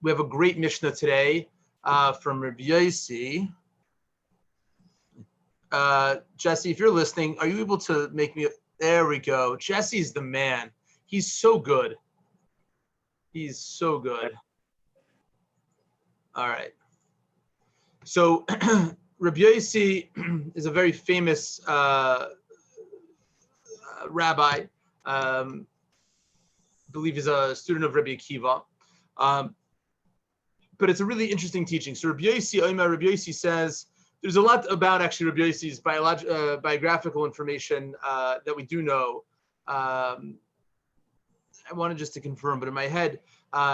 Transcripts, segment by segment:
We have a great Mishnah today from Rabbi Yossi. Jesse, if you're listening, are you able to make me? There we go. Jesse's the man. He's so good. He's so good. All right. So Rabbi Yossi is a very famous rabbi. I believe he's a student of Rabbi Akiva. But it's a really interesting teaching. So Rabbi Yossi says, there's a lot about actually Rabbi Yossi's biographical information that we do know. I wanted just to confirm, but in my head,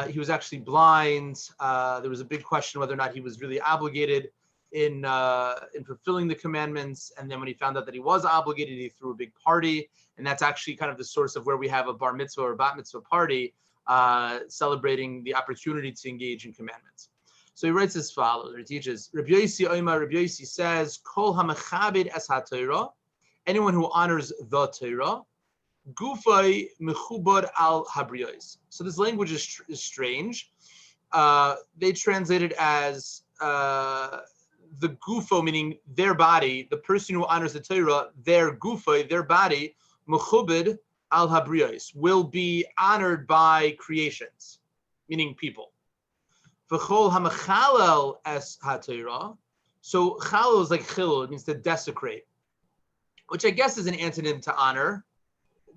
he was actually blind. There was a big question whether or not he was really obligated in fulfilling the commandments. And then when he found out that he was obligated, he threw a big party. And that's actually kind of the source of where we have a bar mitzvah or bat mitzvah party, celebrating the opportunity to engage in commandments. So he writes as follows, or he teaches, Rabbi Yossi says, Kol hamechabed es ha-Torah, anyone who honors the Torah, gufay mechubad al habriyos. So this language is strange. They translate it as the gufo, meaning their body, the person who honors the Torah, their gufay, their body, mechubad al habriyos, will be honored by creations, meaning people. V'chol hamechalel es ha-Torah. So chalel is like chilul, it means to desecrate, which I guess is an antonym to honor,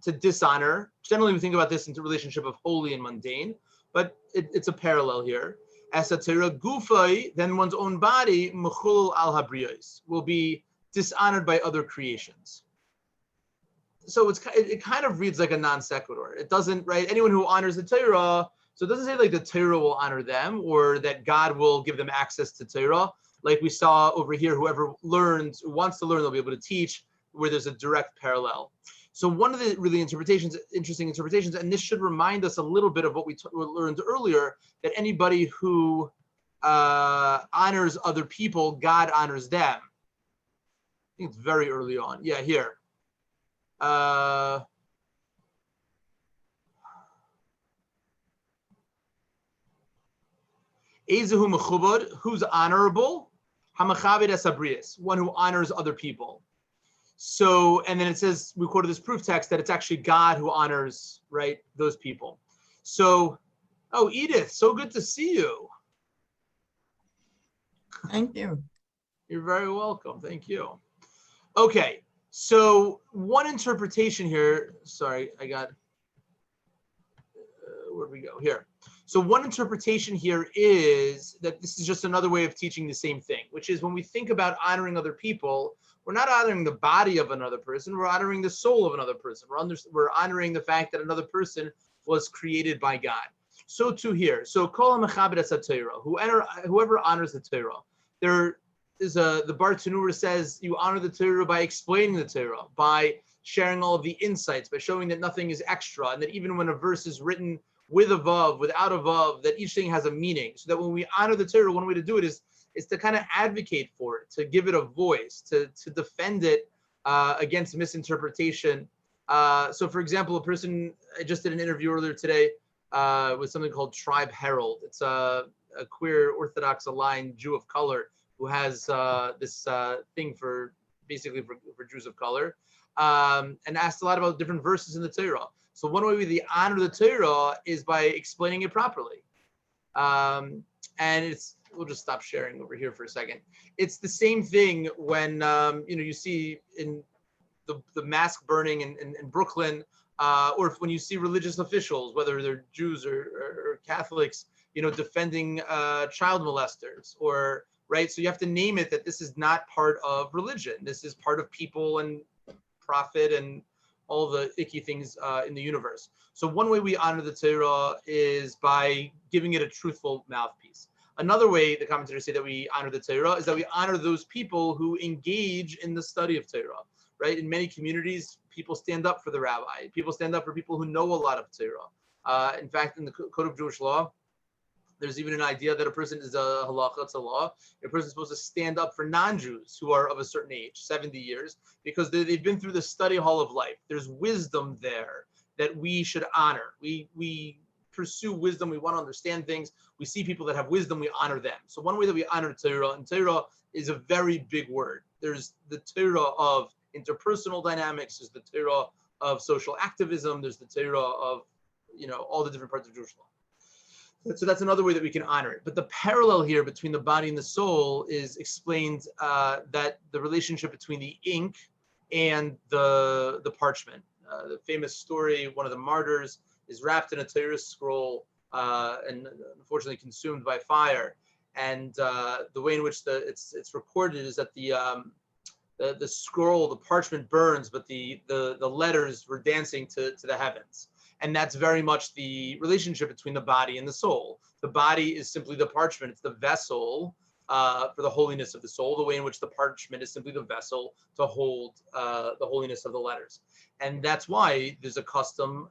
to dishonor. Generally, we think about this in the relationship of holy and mundane, but it's a parallel here. As a Torah gufay, then one's own body, mechulul al habriyos, will be dishonored by other creations. So it kind of reads like a non sequitur. It doesn't, right? Anyone who honors the Torah, so it doesn't say like the Torah will honor them or that God will give them access to Torah. Like we saw over here, whoever wants to learn, they'll be able to teach, where there's a direct parallel. So one of the really interesting interpretations, and this should remind us a little bit of what we learned earlier, that anybody who honors other people, God honors them. I think it's very early on. Yeah, here. Ezehu mechubad, who's honorable? Hamachabed es habriyos, one who honors other people. So, and then it says, we quoted this proof text that it's actually God who honors, right, those people. So, oh, Edith, so good to see you. Thank you. You're very welcome. Thank you. Okay, so one interpretation here, sorry, I got, where'd we go? Here. So one interpretation here is that this is just another way of teaching the same thing, which is when we think about honoring other people, we're not honoring the body of another person, we're honoring the soul of another person. We're honoring the fact that another person was created by God. So too here. So kol hamechabed es ha-Torah, whoever honors the Torah. There is the Bar Tanura says you honor the Torah by explaining the Torah, by sharing all of the insights, by showing that nothing is extra, and that even when a verse is written with a vav, without a vav, that each thing has a meaning. So that when we honor the Torah, one way to do it is to kind of advocate for it, to give it a voice, to defend it against misinterpretation. So for example, I just did an interview earlier today with something called Tribe Herald. It's a queer Orthodox aligned Jew of color who has this thing for Jews of color, and asked a lot about different verses in the Torah. So one way we honor the Torah is by explaining it properly. And we'll just stop sharing over here for a second. It's the same thing when you see in the mask burning in Brooklyn, or when you see religious officials, whether they're Jews or Catholics, defending child molesters, or right. So you have to name it that this is not part of religion. This is part of people and profit and all the icky things in the universe. So one way we honor the Torah is by giving it a truthful mouthpiece. Another way the commentators say that we honor the Torah is that we honor those people who engage in the study of Torah, right? In many communities, people stand up for the rabbi. People stand up for people who know a lot of Torah. In fact, in the Code of Jewish Law, there's even an idea that a person is a halacha, it's a law. A person is supposed to stand up for non-Jews who are of a certain age, 70 years, because they've been through the study hall of life. There's wisdom there that we should honor. We pursue wisdom, we want to understand things, we see people that have wisdom, we honor them. So one way that we honor Torah, and Torah is a very big word. There's the Torah of interpersonal dynamics, there's the Torah of social activism, there's the Torah of, all the different parts of Jewish law. So that's another way that we can honor it. But the parallel here between the body and the soul is explained that the relationship between the ink and the parchment. The famous story, one of the martyrs is wrapped in a Torah scroll and unfortunately consumed by fire. And the way in which it's recorded is that the scroll, the parchment burns, but the letters were dancing to the heavens. And that's very much the relationship between the body and the soul. The body is simply the parchment. It's the vessel for the holiness of the soul, the way in which the parchment is simply the vessel to hold the holiness of the letters. And that's why there's a custom,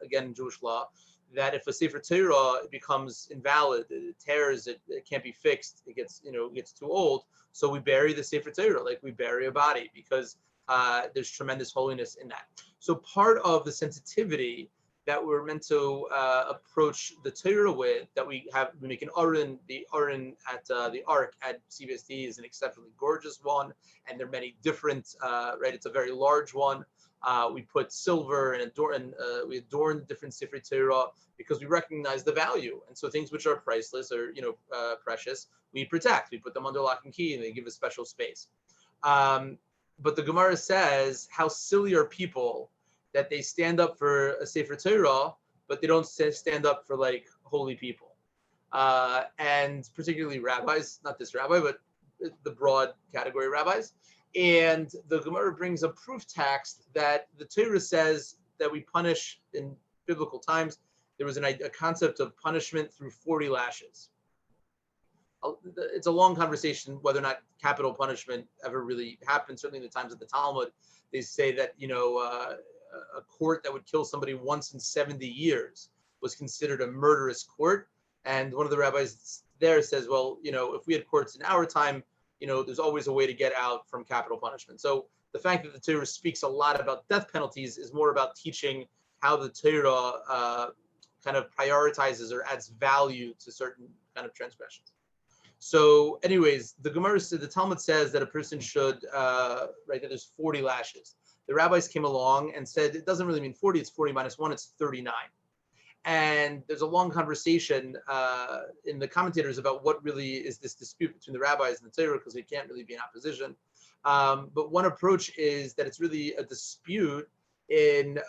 again, in Jewish law, that if a Sefer Torah becomes invalid, it tears, it can't be fixed, it gets too old. So we bury the Sefer Torah like we bury a body, because there's tremendous holiness in that. So part of the sensitivity that we're meant to approach the Torah with, that we make an Aron. The Aron at the Ark at CBSD is an exceptionally gorgeous one, and there are many different, right? It's a very large one. We put silver and we adorn different Sefer Torah because we recognize the value. And so things which are priceless or precious, we protect. We put them under lock and key, and they give a special space. But the Gemara says, how silly are people that they stand up for a Sefer Torah, but they don't stand up for like holy people. And particularly rabbis, not this rabbi, but the broad category rabbis. And the Gemara brings a proof text that the Torah says that we punish in biblical times. There was a concept of punishment through 40 lashes. It's a long conversation whether or not capital punishment ever really happened. Certainly in the times of the Talmud, they say that a court that would kill somebody once in 70 years was considered a murderous court. And one of the rabbis there says, well, if we had courts in our time, there's always a way to get out from capital punishment. So the fact that the Torah speaks a lot about death penalties is more about teaching how the Torah kind of prioritizes or adds value to certain kind of transgressions. So anyways, the Talmud says that a person should, that there's 40 lashes. The rabbis came along and said, it doesn't really mean 40, it's 40 minus 1, it's 39. And there's a long conversation in the commentators about what really is this dispute between the rabbis and the Torah, because they can't really be in opposition. But one approach is that it's really a dispute in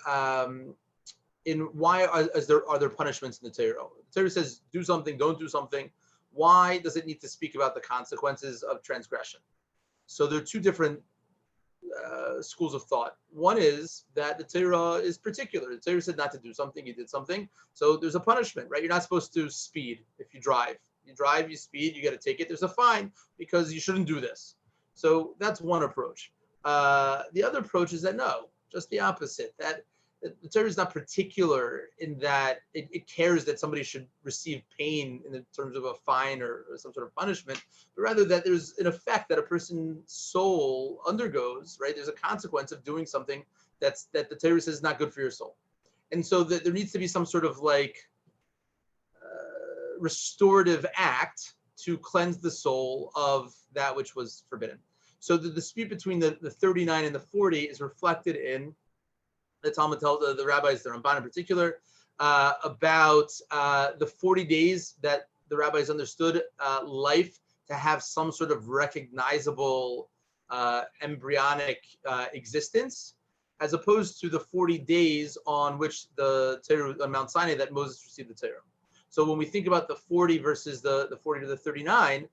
why are there punishments in the Torah. The Torah says do something, don't do something. Why does it need to speak about the consequences of transgression? So there are two different schools of thought. One is that the Torah is particular. The Torah said not to do something, you did something, so there's a punishment, right? You're not supposed to speed if you drive. You speed, you got to take it. There's a fine because you shouldn't do this. So that's one approach. The other approach is that no, just the opposite. That the Torah is not particular in that it cares that somebody should receive pain in terms of a fine or some sort of punishment, but rather that there's an effect that a person's soul undergoes, right? There's a consequence of doing something that the Torah says is not good for your soul. And so that there needs to be some sort of restorative act to cleanse the soul of that which was forbidden. So the dispute between the 39 and the 40 is reflected in the Talmud tells the rabbis, the Ramban in particular, about the 40 days that the rabbis understood life to have some sort of recognizable embryonic existence, as opposed to the 40 days on which the Torah on Mount Sinai that Moses received the Torah. So when we think about the 40 versus the 40 to the 39,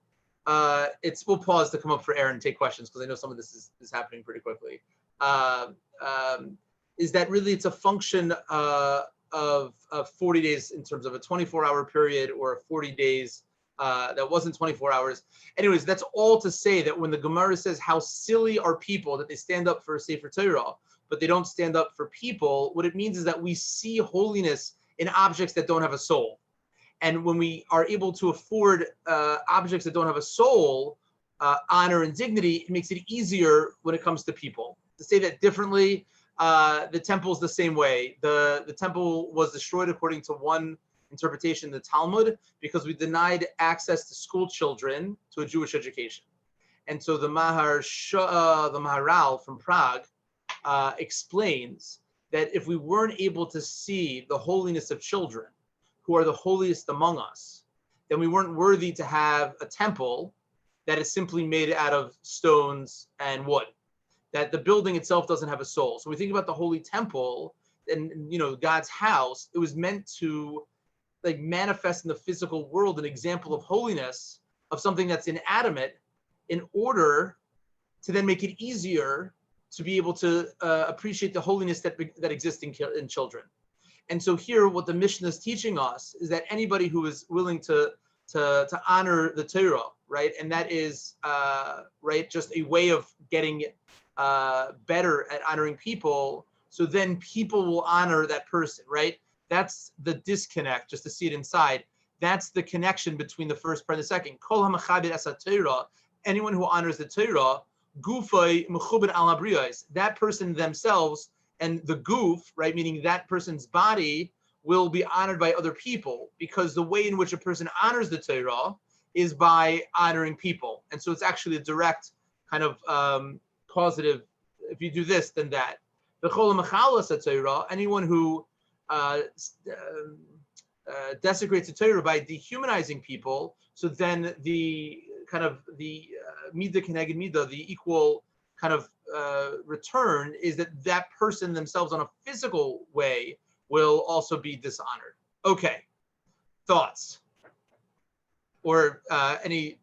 we'll pause to come up for air and take questions because I know some of this is happening pretty quickly. Is that really it's a function of 40 days in terms of a 24-hour period or 40 days that wasn't 24 hours. Anyways, that's all to say that when the Gemara says how silly are people that they stand up for a Sefer Torah, but they don't stand up for people, what it means is that we see holiness in objects that don't have a soul. And when we are able to afford objects that don't have a soul, honor and dignity, it makes it easier when it comes to people. To say that differently, the temple is the same way. The temple was destroyed according to one interpretation in the Talmud because we denied access to school children to a Jewish education. And so the Maharal from Prague explains that if we weren't able to see the holiness of children, who are the holiest among us, then we weren't worthy to have a temple that is simply made out of stones and wood, that the building itself doesn't have a soul. So when we think about the holy temple and God's house, it was meant to like manifest in the physical world an example of holiness of something that's inanimate in order to then make it easier to be able to appreciate the holiness that exists in children. And so here, what the Mishnah is teaching us is that anybody who is willing to honor the Torah, right, and that is right, just a way of getting better at honoring people. So then people will honor that person, right? That's the disconnect. Just to see it inside, that's the connection between the first part and the second. Kol hamachabed es haTorah, anyone who honors the Torah, gufay mechubed al habriyos, that person themselves and the goof, right, meaning that person's body, will be honored by other people, because the way in which a person honors the Torah is by honoring people. And so it's actually a direct kind of causative. If you do this, then that. Anyone who desecrates the Torah by dehumanizing people, so then the kind of the midah keneged midah, the equal kind of return is that person themselves on a physical way will also be dishonored. Okay, thoughts or any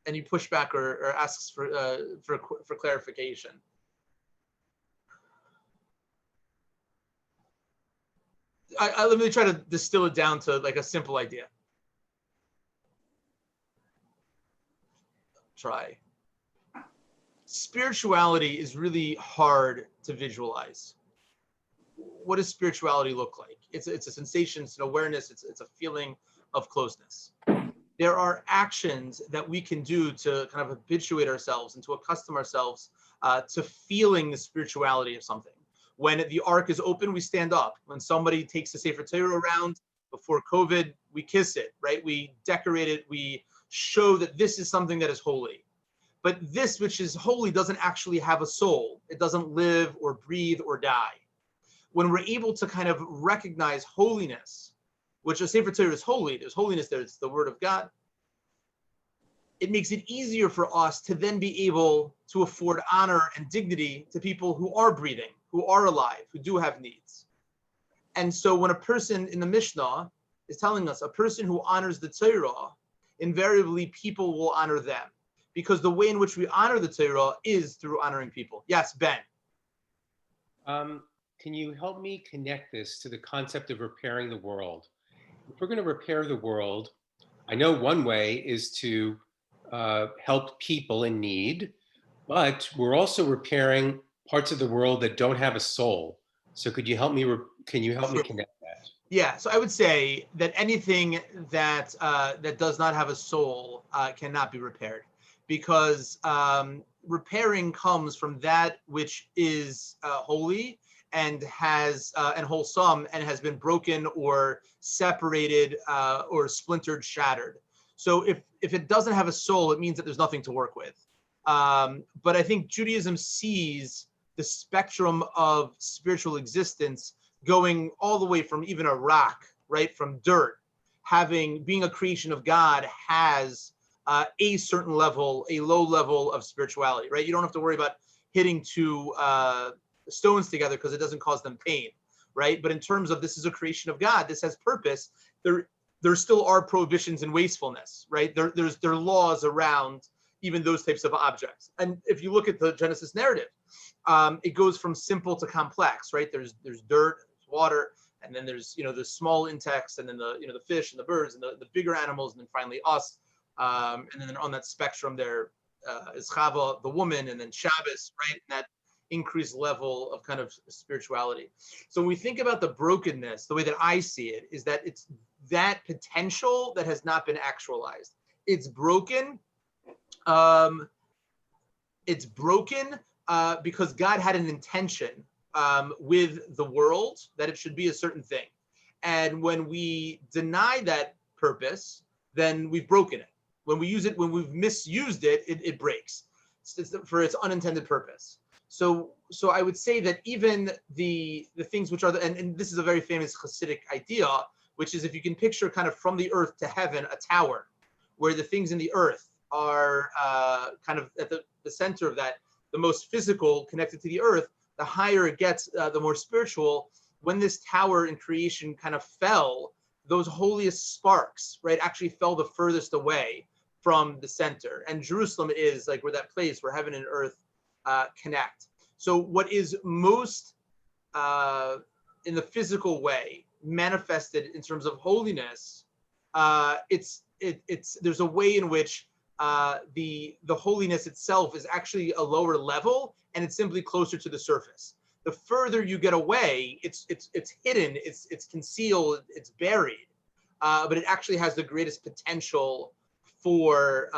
pushback or asks for clarification? Let me try to distill it down to like a simple idea. Try. Spirituality is really hard to visualize. What does spirituality look like? It's a sensation, it's an awareness, it's a feeling of closeness. There are actions that we can do to kind of habituate ourselves and to accustom ourselves to feeling the spirituality of something. When the ark is open, we stand up. When somebody takes the Sefer Torah around before COVID, we kiss it, right? We decorate it. We show that this is something that is holy. But this which is holy doesn't actually have a soul. It doesn't live or breathe or die. When we're able to kind of recognize holiness, which a Sefer Torah is holy, there's holiness there, it's the word of God, it makes it easier for us to then be able to afford honor and dignity to people who are breathing, who are alive, who do have needs. And so when a person in the Mishnah is telling us a person who honors the Torah, invariably people will honor them, because the way in which we honor the Torah is through honoring people. Yes, Ben. Can you help me connect this to the concept of repairing the world? If we're going to repair the world, I know one way is to help people in need, but we're also repairing parts of the world that don't have a soul. So could you help me? Can you help me connect that? Yeah, so I would say that anything that that does not have a soul cannot be repaired, because repairing comes from that which is holy and has and wholesome and has been broken or separated or splintered, shattered. So if it doesn't have a soul, it means that there's nothing to work with. But I think Judaism sees the spectrum of spiritual existence going all the way from even a rock, right, from dirt, being a creation of God, has a certain level, a low level of spirituality, right? You don't have to worry about hitting two stones together because it doesn't cause them pain, right? But in terms of this is a creation of God, this has purpose, there still are prohibitions and wastefulness, right? There are laws around even those types of objects. And if you look at the Genesis narrative, it goes from simple to complex, right? There's dirt, there's water, and then there's the small insects, and then the fish and the birds and the bigger animals, and then finally us. And then on that spectrum there is Chava, the woman, and then Shabbos, right? And that increased level of kind of spirituality. So when we think about the brokenness, the way that I see it is that it's that potential that has not been actualized. It's broken. It's broken, because God had an intention with the world that it should be a certain thing. And when we deny that purpose, then we've broken it. When we use it, when we've misused it, it breaks for its unintended purpose. So I would say that even the things which are and this is a very famous Hasidic idea, which is if you can picture kind of from the earth to heaven a tower, where the things in the earth are kind of at the center of that, the most physical connected to the earth, the higher it gets, the more spiritual. When this tower in creation kind of fell, those holiest sparks, right, actually fell the furthest away from the center. And Jerusalem is like where that place where heaven and earth connect. So what is most in the physical way manifested in terms of holiness, it's there's a way in which the holiness itself is actually a lower level, and it's simply closer to the surface. The further you get away, it's hidden, it's concealed, it's buried, but it actually has the greatest potential for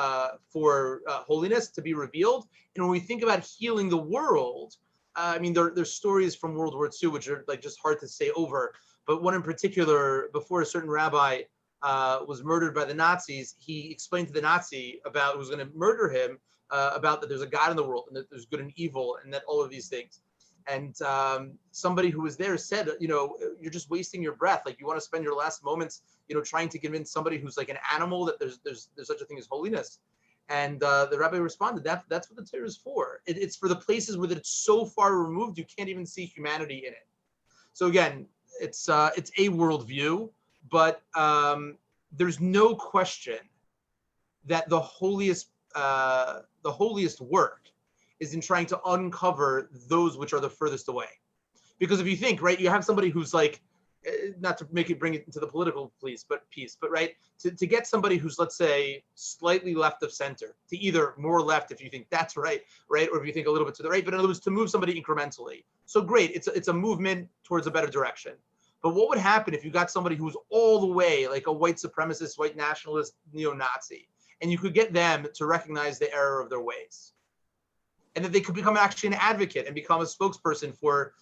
holiness to be revealed. And when we think about healing the world, I mean, there's stories from World War II which are like just hard to say over. But one in particular, before a certain rabbi was murdered by the Nazis, he explained to the Nazi about who was going to murder him about that there's a God in the world and that there's good and evil and that all of these things. And somebody who was there said, you're just wasting your breath. Like, you want to spend your last moments, trying to convince somebody who's like an animal that there's such a thing as holiness. And the rabbi responded, that's what the Torah is for. It's for the places where it's so far removed you can't even see humanity in it. So again, it's a worldview, but there's no question that the holiest work is in trying to uncover those which are the furthest away. Because if you think, right, you have somebody who's like, not to bring it into the political piece, but right, to get somebody who's, let's say, slightly left of center, to either more left if you think that's right, or if you think a little bit to the right, but in other words, to move somebody incrementally. So great, it's a movement towards a better direction. But what would happen if you got somebody who's all the way like a white supremacist, white nationalist, neo-Nazi, and you could get them to recognize the error of their ways? And that they could become actually an advocate and become a spokesperson for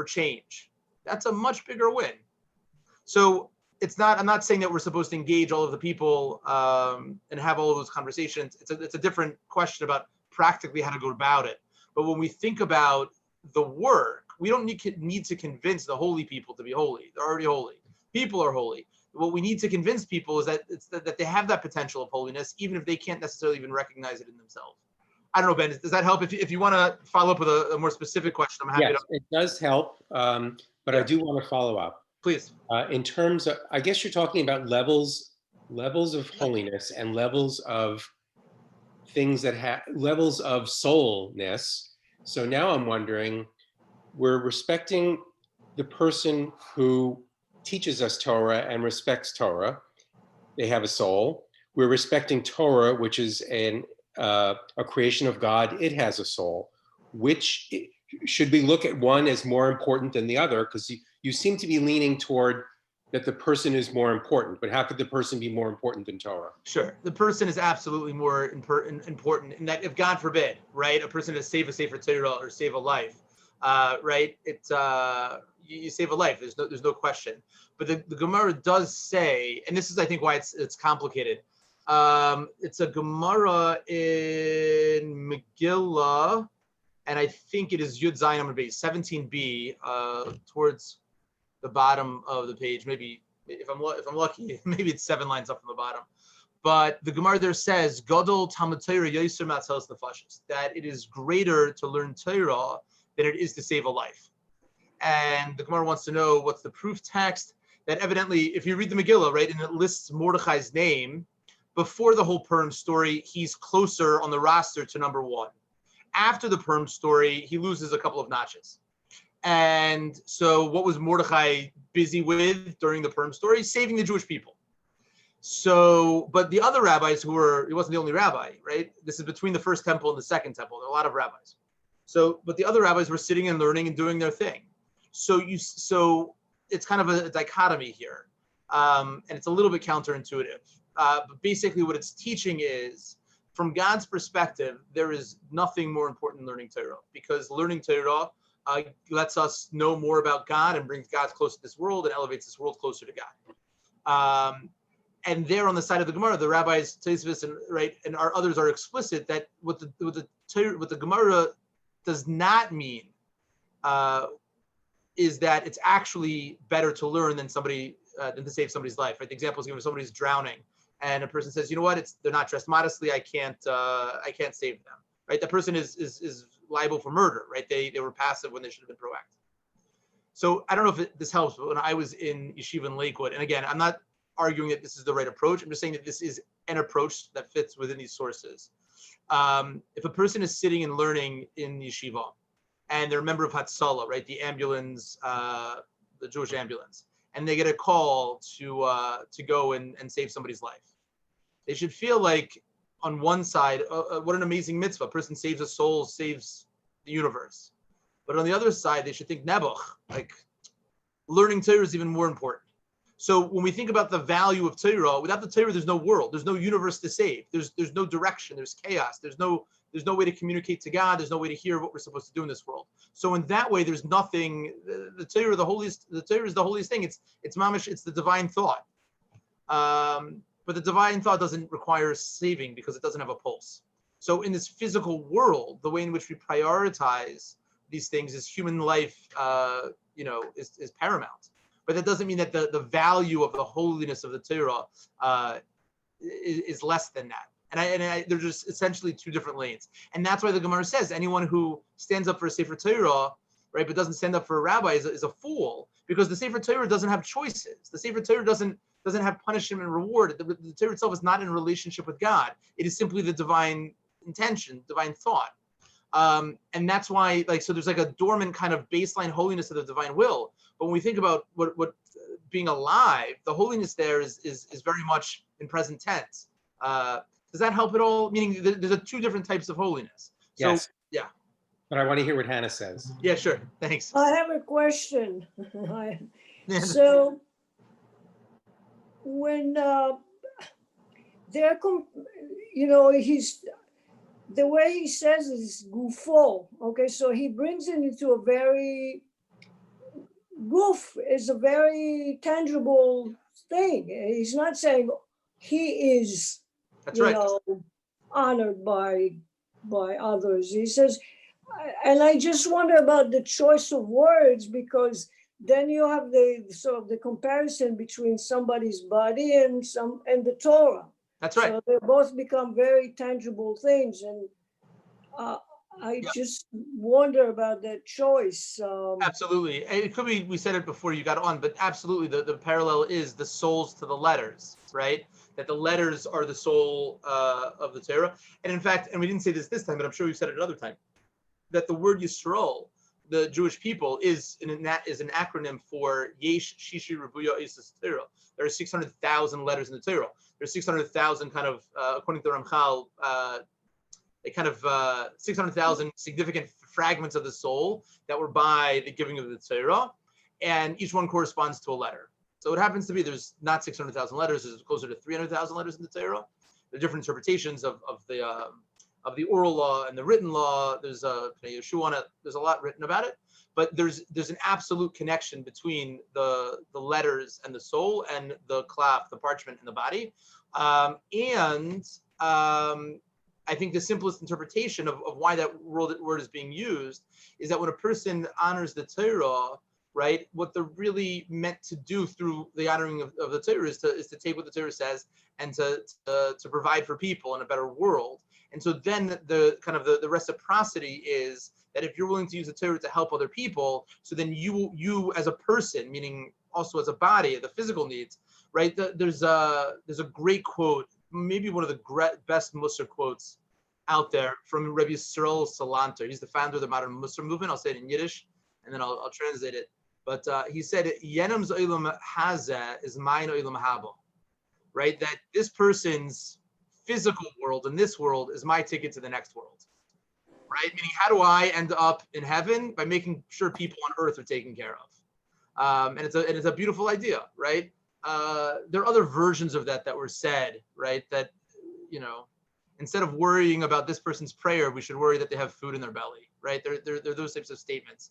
change. That's a much bigger win. So I'm not saying that we're supposed to engage all of the people and have all of those conversations. It's a different question about practically how to go about it. But when we think about the work, we don't need to convince the holy people to be holy. They're already holy. People are holy. What we need to convince people is that they have that potential of holiness, even if they can't necessarily even recognize it in themselves. I don't know, Ben, does that help? If you want to follow up with a more specific question, I'm happy to. It does help, but I do want to follow up. Please. In terms of, I guess you're talking about levels of holiness and levels of things that have levels of soulness. So now I'm wondering, we're respecting the person who teaches us Torah and respects Torah. They have a soul. We're respecting Torah, which is a creation of God. It has a soul. Which should we look at one as more important than the other? Because you seem to be leaning toward that the person is more important, but how could the person be more important than Torah? Sure, the person is absolutely more important in that if God forbid, right, a person to save a Sefer Torah or save a life, right, you save a life. There's no question. But the Gemara does say, and this is I think why it's complicated. It's a Gemara in Megillah, and I think it is Yud Zayin Amud Beis 17b, towards the bottom of the page. Maybe if I'm lucky, maybe it's 7 lines up from the bottom. But the Gemara there says, "Gadol Talmud Torah yoser matzelas nefashos," that it is greater to learn Torah than it is to save a life. And the Gemara wants to know what's the proof text. That evidently, if you read the Megillah, right, and it lists Mordechai's name, before the whole Purim story, he's closer on the roster to number 1. After the Purim story, he loses a couple of notches. And so what was Mordechai busy with during the Purim story? Saving the Jewish people. So, but the other rabbis he wasn't the only rabbi, right? This is between the first temple and the second temple. There are a lot of rabbis. So, but the other rabbis were sitting and learning and doing their thing. So it's kind of a dichotomy here. And it's a little bit counterintuitive. But basically what it's teaching is from God's perspective, there is nothing more important than learning Torah, because learning Torah lets us know more about God and brings God closer to this world and elevates this world closer to God. And there on the side of the Gemara, the rabbis, Tosfos, and our others are explicit that what the Gemara does not mean is that it's actually better to learn than to save somebody's life. Right? The example is given: somebody's drowning, and a person says, "You know what? They're not dressed modestly. I can't save them." Right? That person is liable for murder. Right? They were passive when they should have been proactive. So I don't know if this helps, but when I was in yeshiva in Lakewood, and again, I'm not arguing that this is the right approach. I'm just saying that this is an approach that fits within these sources. If a person is sitting and learning in yeshiva, and they're a member of Hatzalah, right, the ambulance, the Jewish ambulance, and they get a call to go and save somebody's life, they should feel like, on one side, what an amazing mitzvah. A person saves a soul, saves the universe. But on the other side, they should think nebuch, like learning Torah is even more important. So when we think about the value of Torah, without the Torah, there's no world, there's no universe to save, there's no direction, there's chaos, there's no way to communicate to God, there's no way to hear what we're supposed to do in this world. So in that way, there's nothing. The Torah is the holiest thing. It's mamish, it's the divine thought. But the divine thought doesn't require saving because it doesn't have a pulse. So in this physical world, the way in which we prioritize these things is human life, is paramount. But that doesn't mean that the value of the holiness of the Torah is less than that. And they're just essentially two different lanes. And that's why the Gemara says anyone who stands up for a Sefer Torah, right, but doesn't stand up for a rabbi is a fool, because the Sefer Torah doesn't have choices. The Sefer Torah doesn't have punishment and reward. The Torah itself is not in a relationship with God. It is simply the divine intention, divine thought. And that's why, so there's like a dormant kind of baseline holiness of the divine will. But when we think about what being alive, the holiness there is very much in present tense. Does that help at all? Meaning there's two different types of holiness. So, yes. Yeah. But I want to hear what Hannah says. Yeah, sure. Thanks. I have a question. So when he's, the way he says it is gufo. Okay, so he brings it into a very, goof is a very tangible thing. He's not saying he is, That's right. honored by others. He says, and I just wonder about the choice of words, because then you have the sort of the comparison between somebody's body and the Torah. That's right. So they both become very tangible things, and I just wonder about that choice. Absolutely. It could be, we said it before you got on, but absolutely the parallel is the souls to the letters, right? That the letters are the soul of the Torah. And in fact, and we didn't say this time, but I'm sure we've said it another time, that the word Yisrael, the Jewish people, is an acronym for Yesh Shishi Rebuya Isis Torah. There are 600,000 letters in the Torah. There's 600,000 kind of, according to Ramchal, 600,000 significant fragments of the soul that were by the giving of the Torah, and each one corresponds to a letter. So it happens to be there's not 600,000 letters, there's closer to 300,000 letters in the Torah. There are different interpretations of the oral law and the written law. There's Yeshua on it. There's a lot written about it, but there's an absolute connection between the letters and the soul, and the cloth, the parchment, and the body. I think the simplest interpretation of why that word is being used is that when a person honors the Torah, right, what they're really meant to do through the honoring of the Torah is to take what the Torah says and to provide for people in a better world. And so then the reciprocity is that if you're willing to use the Torah to help other people, so then you as a person, meaning also as a body, the physical needs, right? There's a great quote, maybe one of the best Musar quotes out there, from Rabbi Yisrael Salanter. He's the founder of the modern Musar movement. I'll say it in Yiddish, and then I'll translate it. But he said, "Yenam's olam hazeh is mine olam haba," right? That this person's physical world and this world is my ticket to the next world, right? Meaning, how do I end up in heaven? By making sure people on earth are taken care of. And it's a beautiful idea, right? There are other versions of that were said, right? That, Instead of worrying about this person's prayer, we should worry that they have food in their belly, right? They're those types of statements.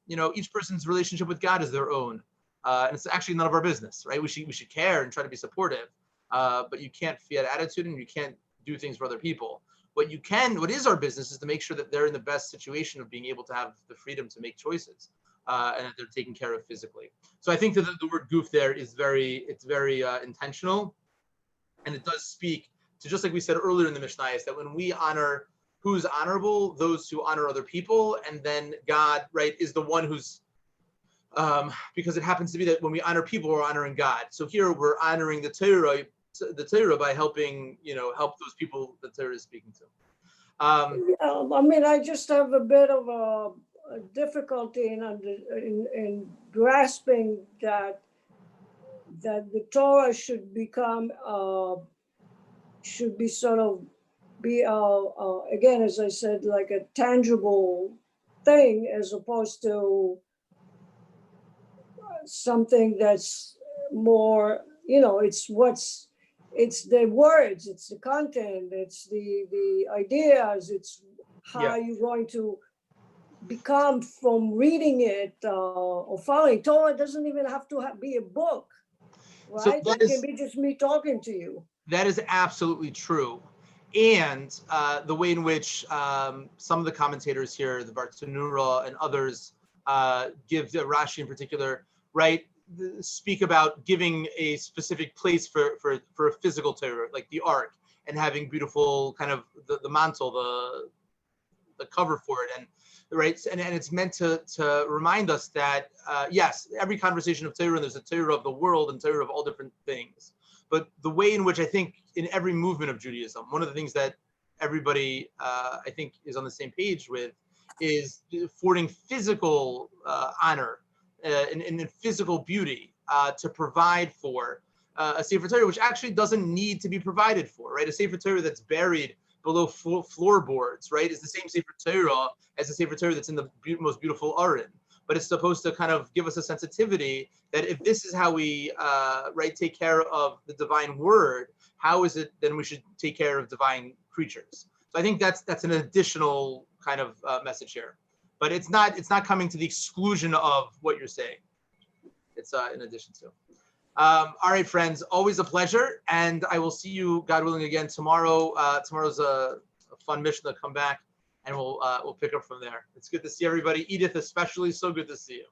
Each person's relationship with God is their own. And it's actually none of our business, right? We should care and try to be supportive, but you can't fiat attitude and you can't do things for other people. What is our business is to make sure that they're in the best situation of being able to have the freedom to make choices, and that they're taken care of physically. So I think that the word goof there is very intentional, and it does speak to, just like we said earlier in the Mishnah, is that when we honor who's honorable, those who honor other people, and then God, right, is the one who's because it happens to be that when we honor people, we're honoring God. So here we're honoring the Torah by helping, help those people the Torah is speaking to. I just have a bit of a difficulty in grasping that the Torah should be sort of be again, as I said, like a tangible thing, as opposed to something that's more, it's the words, it's the content, it's the ideas, it's how you're going to become from reading it or following. Torah doesn't even have to be a book, right? So it can be just me talking to you. That is absolutely true. And the way in which some of the commentators here, the Bartanura and others, give Rashi in particular, right, speak about giving a specific place for a physical Torah, like the ark, and having beautiful kind of the mantle, the cover for it, and right, and it's meant to remind us that yes, every conversation of Torah, there's a Torah of the world and Torah of all different things. But the way in which I think in every movement of Judaism, one of the things that everybody I think is on the same page with is affording physical honor and physical beauty to provide for a Sefer Torah, which actually doesn't need to be provided for, right? A Sefer Torah that's buried below floorboards, right, is the same Sefer Torah as the Sefer Torah that's in the most beautiful Aron. But it's supposed to kind of give us a sensitivity that if this is how we take care of the divine word, how is it then we should take care of divine creatures? So I think that's an additional kind of message here. But it's not coming to the exclusion of what you're saying. It's in addition to. All right, friends, always a pleasure. And I will see you, God willing, again tomorrow. Tomorrow's a fun mission to come back, and we'll pick up from there. It's good to see everybody. Edith, especially, so good to see you.